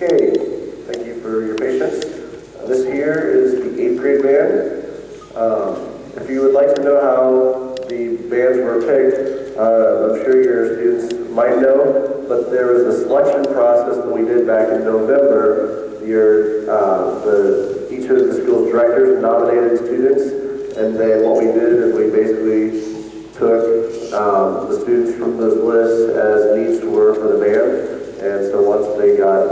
Okay, thank you for your patience. This here is the 8th grade band. If you would like to know how the bands were picked, I'm sure your students might know, but there was a selection process that we did back in November. Each of the school's directors nominated students, and then what we did is we basically took the students from those lists as needs were for the band. And so once they got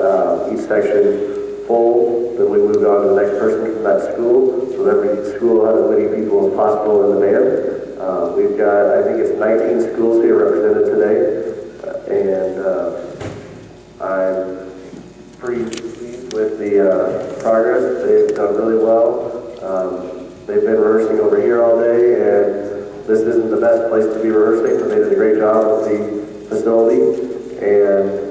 each section full, then we moved on to the next person from that school. So every school had as many people as possible in the band. We've got, I think it's 19 schools here represented today. I'm pretty pleased with the progress. They've done really well. They've been rehearsing over here all day, and this isn't the best place to be rehearsing, but they did a great job with the facility. And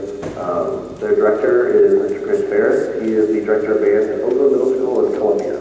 their director is Mr. Chris Ferris. He is the director of bands at Oakland Middle School in Columbia.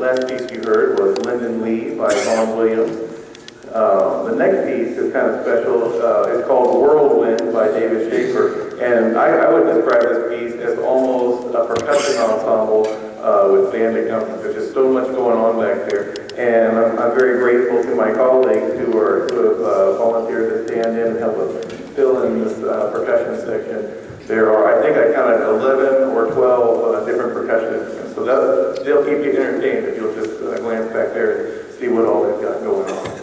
last piece you heard was Linden Lea by Vaughn Williams. The next piece is kind of special. It's called Whirlwinds by David Schaefer. And I would describe this piece as almost a percussion ensemble with band accompaniment. There's just so much going on back there. And I'm very grateful to my colleagues who have volunteered to stand in and help us fill in this percussion section. There are, I think I counted 11 or 12 different percussion instruments. So they'll keep you entertained if you'll just glance back there and see what all they've got going on.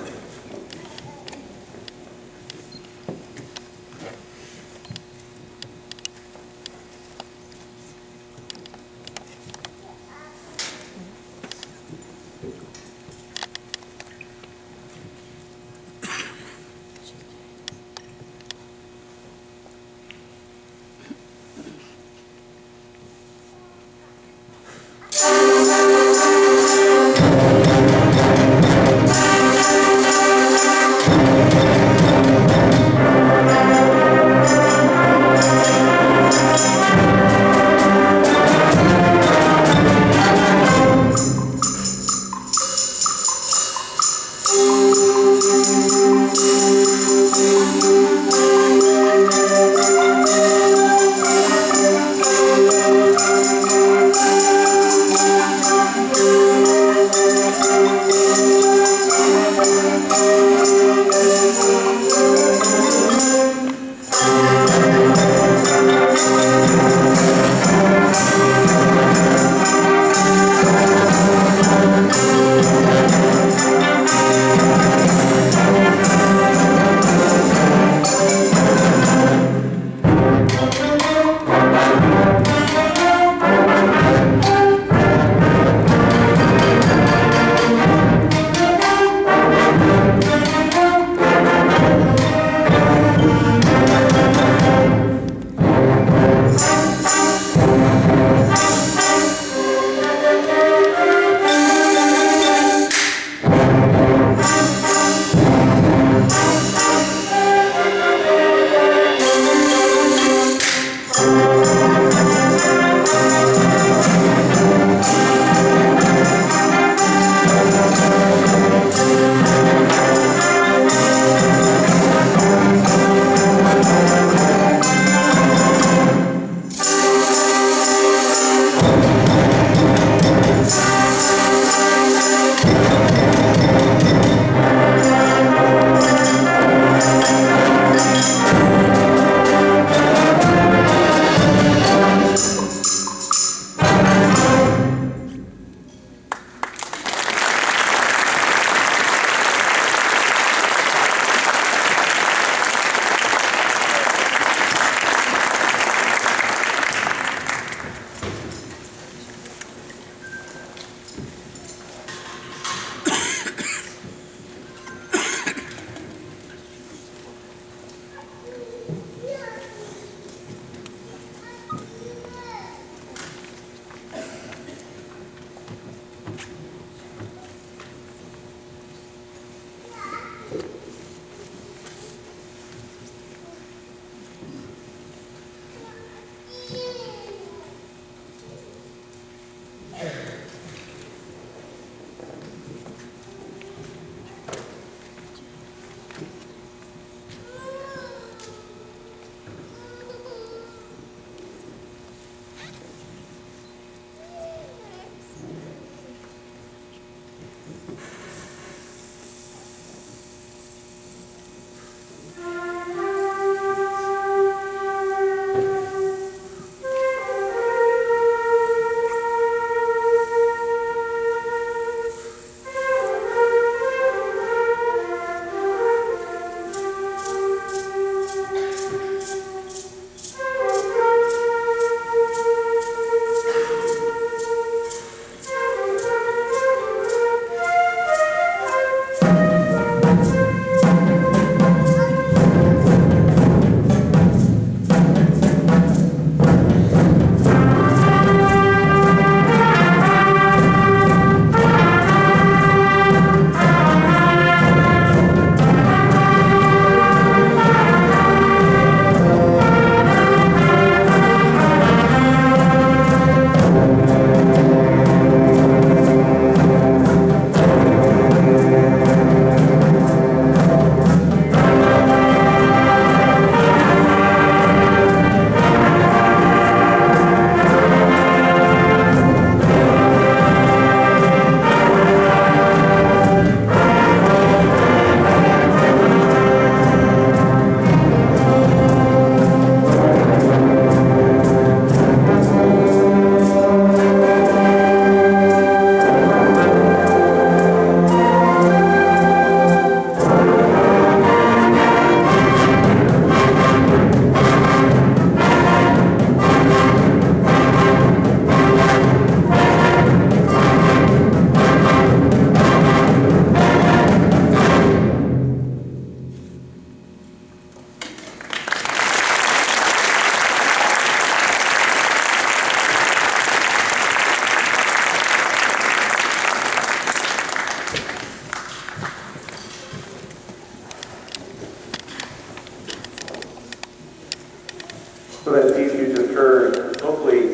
So that piece you just heard, hopefully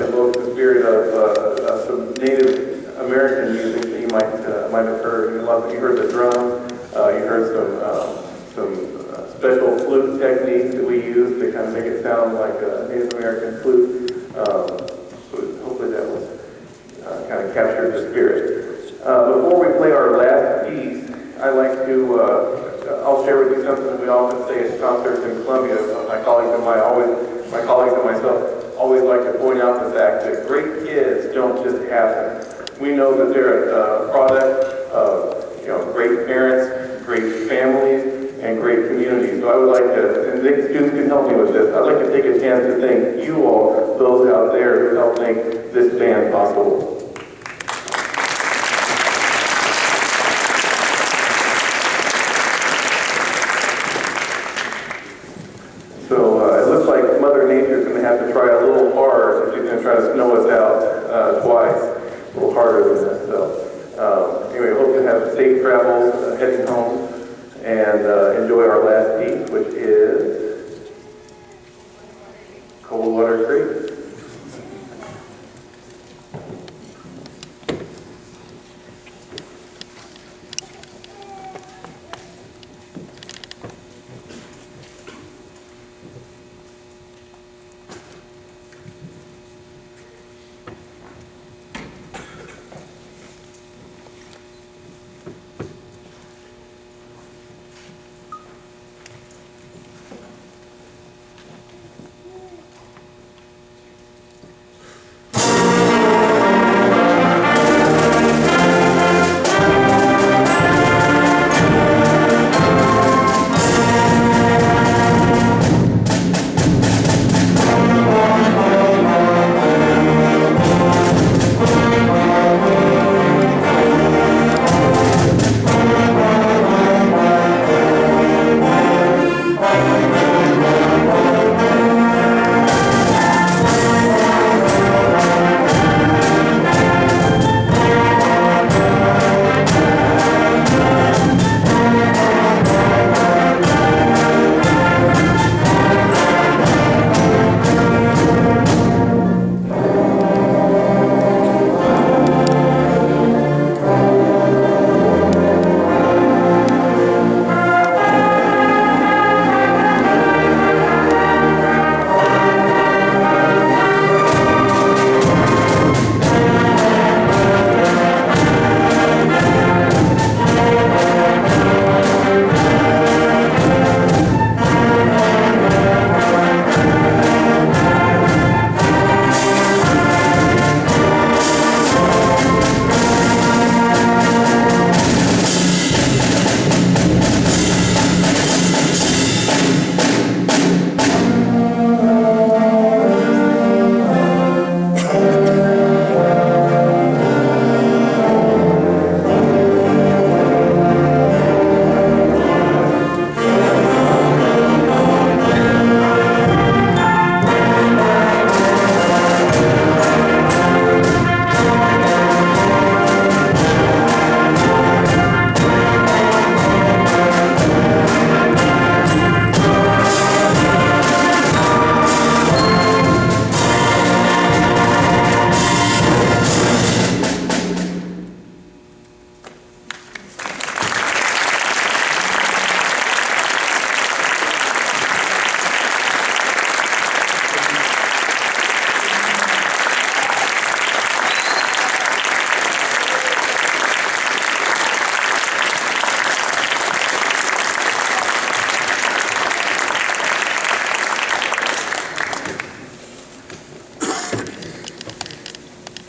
invokes the spirit of some Native American music that you might have heard. You heard the drum, you heard some special flute techniques that we use to kind of make it sound like a Native American flute. So hopefully that was kind of captured the spirit. Before we play our last piece, I'd like to I'll share with you something that we often say at concerts in Columbia. My colleagues and myself always like to point out the fact that great kids don't just happen. We know that they're a product of great parents, great families, and great communities. So I would like to, and the students can help me with this, I'd like to take a chance to thank you all, those out there who helped make this band possible. It looks like Mother Nature's going to have to try a little hard if she's going to try to snow us out twice, a little harder than that. So anyway, I hope you have safe travels heading home and enjoy our last piece, which is Coldwater Creek.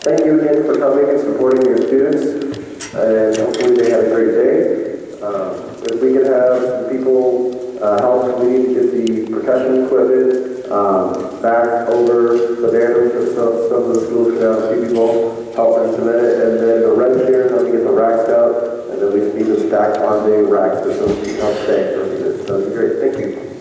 Thank you again for coming and supporting your students, and hopefully they have a great day. If we can have some people help, we need to get the percussion equipment back over the band, because some of the schools can have a few people help instrument it, and then the register, help me get the racks out, and then we just need them stacked on the racks so we can help stay. So that'd be great. Thank you.